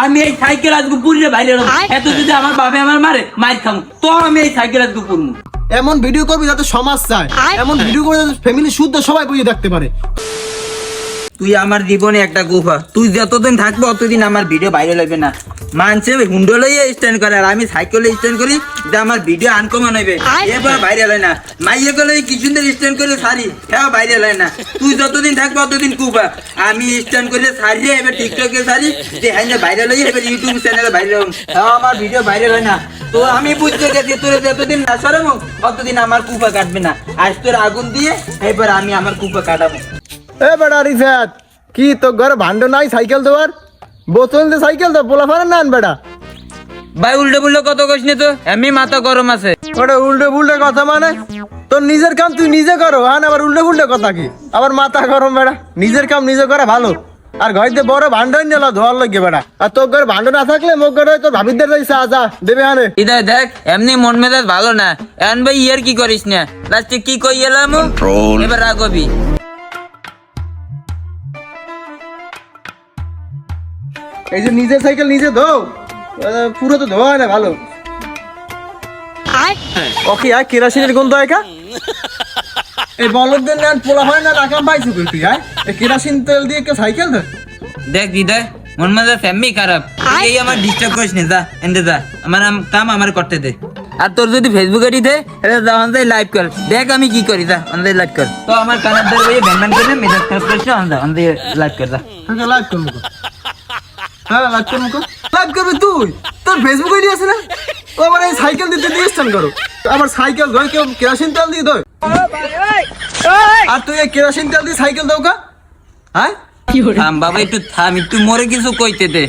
আমি এই সাইকেল আজকে পুরিয়ে বাইরে এত যদি আমার বাবা আমার মারে মার খাম তো আমি এই সাইকেল আজকে পুরমু। এমন ভিডিও করবি যাতে সমাজ চায়, এমন ভিডিও করে যাতে ফ্যামিলি শুদ্ধ সবাই বুঝে দেখতে পারে। তুই আমার জীবনে একটা গুফা, তুই যতদিন থাকবো অতদিন আমার ভিডিও বাইরে লাগবে না। মানছে হুন্ডো লইয়ে স্ট্যান্ড করে আর আমি সাইকেলে স্ট্যান্ড করি যে আমার ভিডিও আনকমন হইবে, এবার বাইরে হয় না। মাইয়ে গেলে কি সুন্দর স্ট্যান্ড করে সারি, হ্যাঁ বাইরে হয় না। তুই যতদিন থাকবো অতদিন কুফা, আমি স্ট্যান্ড করে সারিয়ে এবার টিকটকে সারি যে হ্যাঁ বাইরে লইয়ে এবার ইউটিউব চ্যানেলে বাইরে হম, হ্যাঁ আমার ভিডিও বাইরে হয় না। তো আমি বুঝতে গেছি তোর যতদিন না সরাবো ততদিন আমার কুফা কাটবে না। আজ তোর আগুন দিয়ে এবার আমি আমার কুফা কাটাবো। এ বেটা রিফাত, কি তো ঘরে ভান্ড নাই সাইকেল দেওয়ার? বোতল দিয়ে সাইকেল তো পোলা ফারেন না বেটা। ভাই উল্টো পুল্টো কত কইস নি তো, এমনি মাথা গরম আছে। ওটা উল্টো পুল্টো কথা মানে? তোর নিজের কাম তুই নিজে করো, হ্যাঁ আবার উল্টো পুল্টো কথা কি? আবার মাথা গরম বেটা, নিজের কাম নিজে করা ভালো। আর ঘরে বড় ভান্ডই নিল ধোয়ার লাগে বেটা। আর তোর ঘরে ভান্ড না থাকলে মোর ঘরে তোর ভাবিদের যাইছে আজা দেবে হানে। ইদা দেখ এমনি মন মেজাজ ভালো না, এখন ভাই ইয়ার কি করিস না, লাস্টে কি কই এলাম এবার রাগবি। এই যে নিজের সাইকেল নিজে ধো, পুরো তো ধোয়া হয় না ভালো। ওকে আর কেরাসিনের গন্ধ একা এই বলদের না পোলা হয় না রাখা পাইছি কই তুই? কেরাসিন তেল দিয়ে কেউ সাইকেল ধর? দেখ দিদা মন মেজাজ এমনি খারাপ, এই আমার ডিস্টার্ব করিস না, যা এন্ডে যা, আমার কাম আমার করতে দে। আর তোর যদি ফেসবুক আইডি দে এটা যা অনলাইন লাইভ কর, দেখ আমি কি করি, যা অনলাইন লাইভ কর। তো আমার কানার ধরে ভাই ব্যান ব্যান করে মেজাজ খারাপ করিস না, অনলাইন লাইভ কর যা। লাইভ করবো, হ্যাঁ লাইভ করবো। লাইভ করবি তুই? তোর ফেসবুক আইডি আছে না? ও আবার এই সাইকেল দিতে দিয়ে স্ট্যান্ড করো, আবার সাইকেল ধর কেউ কেরাসিন তেল দিয়ে ধর। আর তুই এই কেরাসিন তেল দিয়ে সাইকেল দাও কা? হ্যাঁ থাম বাবা একটু থাম, একটু মরে কিছু কইতে দে।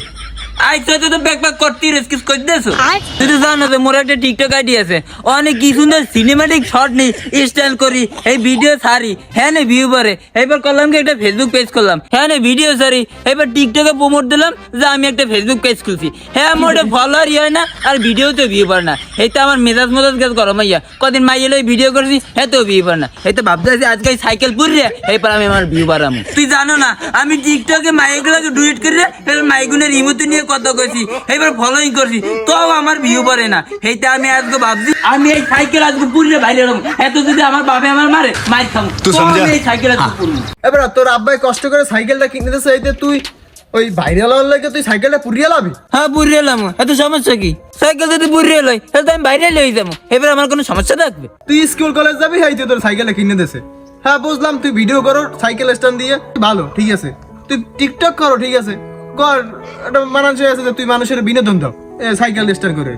আই তুই তো ব্যাক ব্যাক করতি রেস্কিস কই দেছো। তুই তো জানো যে মোর একটা টিকটক আইডি আছে, অনেক কি সুন্দর সিনেমাটিক শট নেই স্টাইল করি, এই ভিডিও ছাড়ি, হ্যাঁ না ভিউ বাড়ে। এবার করলাম কি একটা ফেসবুক পেজ করলাম, হ্যাঁ না ভিডিও ছাড়ি, এবার টিকটকে প্রমোট দিলাম যে আমি একটা ফেসবুক পেজ খুলছি, হ্যাঁ মোটে ফলোয়ার হয় না আর ভিডিওতে ভিউ পারে না। এই তো আমার মেজাজ মেজাজ গেছে গরম হইয়া, কদিন মাইয়ে লই ভিডিও করছি হ্যাঁ তো ভিউ পারে না। এই তো ভাবতেছি আজকে সাইকেল পুরিয়ে এরপর আমি আমার ভিউ বাড়াবো। তুই জানো না আমি টিকটকে মাইগুলোকে ডুয়েট করে মাইগুনের রিমোট নিয়ে কত করছি, এবার ফলোইং করছি, তো আমার ভিউ পড়ে না। এইটা আমি আজকে ভাবছি আমি এই সাইকেল আজকে পুরিয়ে বাইরে এরকম, এত যদি আমার বাবা আমার মারে মার খাম তো আমি এই সাইকেল আজকে পুরবো। এবার তোর আব্বাই কষ্ট করে সাইকেলটা কিনে দিয়েছে, এইতে তুই ওই ভাইরাল হওয়ার লাগে তুই সাইকেলটা পুরিয়ে লাবি? হ্যাঁ পুরিয়ে এলাম, এত সমস্যা কি? সাইকেল যদি পুরিয়ে লই তাহলে আমি বাইরে লই যাবো, এবার আমার কোনো সমস্যা থাকবে? তুই স্কুল কলেজ যাবি, হাইতে তোর সাইকেলটা কিনে দিয়েছে। হ্যাঁ বুঝলাম তুই ভিডিও করো সাইকেল স্ট্যান্ড দিয়ে, ভালো ঠিক আছে। তুই টিকটক করো ঠিক আছে, কর, একটা মানানসই আছে যে তুই মানুষের বিনোদন দাও সাইকেল স্ট্যান্ড করে।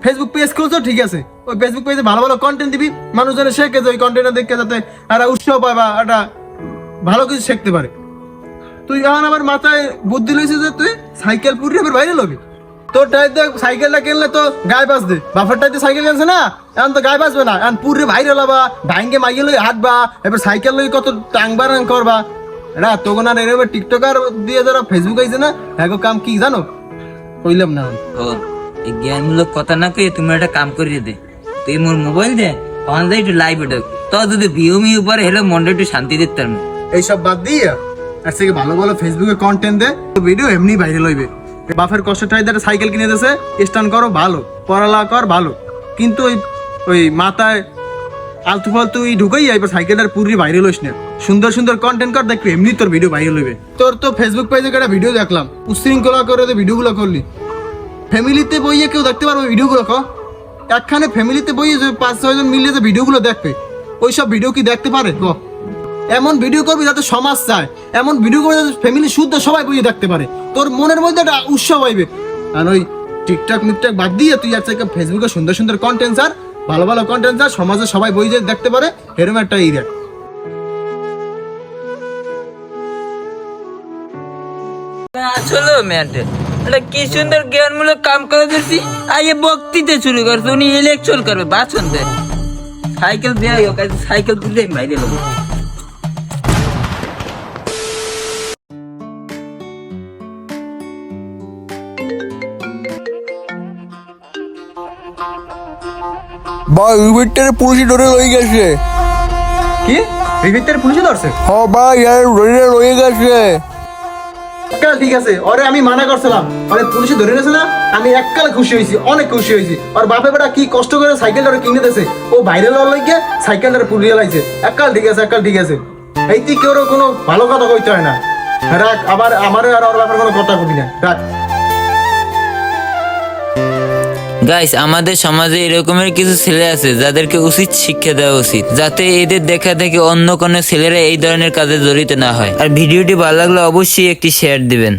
ফেসবুক পেজ খুলছো ঠিক আছে, ওই ফেসবুক পেজে ভালো ভালো কন্টেন্ট দিবি, মানুষজনের শেখে যে ওই কন্টেন্টটা দেখে যাতে একটা উৎসাহ পায় বা একটা ভালো কিছু শিখতে পারে। তুই এখন আমার মাথায় বুদ্ধি লইছে যে তুই সাইকেল পুরিয়ে এবার বাইরে লবি। তোর টাইতে সাইকেলটা কিনলে তো গায়ে বাঁচবে, বাফার টাইতে সাইকেল কিনছে না, এখন তো গায়ে বাঁচবে না, এখন পুরে বাইরে লবা, ভাইঙ্গে মাইয়ে লই হাঁটবা, এবার সাইকেল লই কত টাংবার করবা। না তখন আর এরকম টিকটকার দিয়ে যারা ফেসবুক আইছে না, হ্যাঁ কাম কি জানো কইলাম না। ও এই জ্ঞানমূলক কথা না কই তুমি একটা কাম করিয়ে দে, তুই মোর মোবাইল দে অনলাইন একটু লাইভ এটা, তো যদি ভিউ মিউ পরে হেলে মনটা একটু শান্তি দিতে পারবো। এইসব বাদ দিয়ে আর থেকে ভালো ভালো ফেসবুকে কন্টেন্ট দে, ভিডিও এমনি বাইরে লইবে। বাফের কষ্টটাই একটা সাইকেল কিনে দিয়েছে, স্ট্যান্ড করো ভালো, পড়ালেখা কর ভালো, কিন্তু ওই মাথায় আলতু ফালতু ঢুকাই এবার সাইকেলটার পুরি বাইরে লইস না। সুন্দর সুন্দর কন্টেন্ট কর, দেখবি এমনি তোর ভিডিও বাইরে লইবে। তোর তো ফেসবুক পেজে একটা ভিডিও দেখলাম, উশৃঙ্খলা করে ভিডিওগুলো করলি, ফ্যামিলিতে বইয়ে কেউ দেখতে পারবে ভিডিওগুলো? একখানে ফ্যামিলিতে বইয়ে যে 5-6 জন মিলিয়ে যে ভিডিওগুলো দেখবে, ওইসব ভিডিও কি দেখতে পারে? এমন ভিডিও করবি যাতে সমাজ চায়, এমন ভিডিও করে যাতে ফ্যামিলি শুদ্ধ সবাই বইয়ে দেখতে পারে, তোর মনের মধ্যে একটা উৎসাহ হইবে। আর ওই টিকটক মিকটক বাদ দিয়ে তুই আর ফেসবুকে সুন্দর সুন্দর কন্টেন্ট আর ভালো ভালো কন্টেন্ট আর সমাজে সবাই বই যে দেখতে পারে এরকম একটা ই দেখ। আসলে ম্যাটে এটা কি সুন্দর জ্ঞানমূলক কাম করে দিচ্ছি, আইয়ে বক্তৃতা শুরু করছে, উনি ইলেকশন করবে, ভাষণ দেয়। সাইকেল দেয় সাইকেল তুলে বাইরে লোক। ভাই ওই ভিতরে পুলিশ ধরে রয়ে গেছে। কি এই ভিতরে পুলিশে ধরছে? হ ভাই আর রয়ে গেছে। এককাল ঠিক আছে, ওরে আমি মানা করছিলাম, ওরে পুলিশে ধরে নিয়েছে না, আমি এককাল খুশি হয়েছি, অনেক খুশি হয়েছি। ওর বাপে বেটা কি কষ্ট করে সাইকেলটা কিনে দিয়েছে, ও বাইরে লওয়ার লাগিয়ে সাইকেলটা পুড়িয়ে লাইছে। এককাল ঠিক আছে, এককাল ঠিক আছে। এই তুই কেউ কোনো ভালো কথা কইতে হয় না। রাখ, আবার আমারও আর ওর ব্যাপারে কোনো কথা কবি না, রাখ। গাইস, আমাদের সমাজে এরকমের কিছু ছেলে আছে যাদেরকে উচিত শিক্ষা দেওয়া উচিত, যাতে এদের দেখা দেখে অন্য কোনো ছেলেরা এই ধরনের কাজে জড়িত না হয়। আর ভিডিওটি ভালো লাগলে অবশ্যই একটি শেয়ার দিবেন।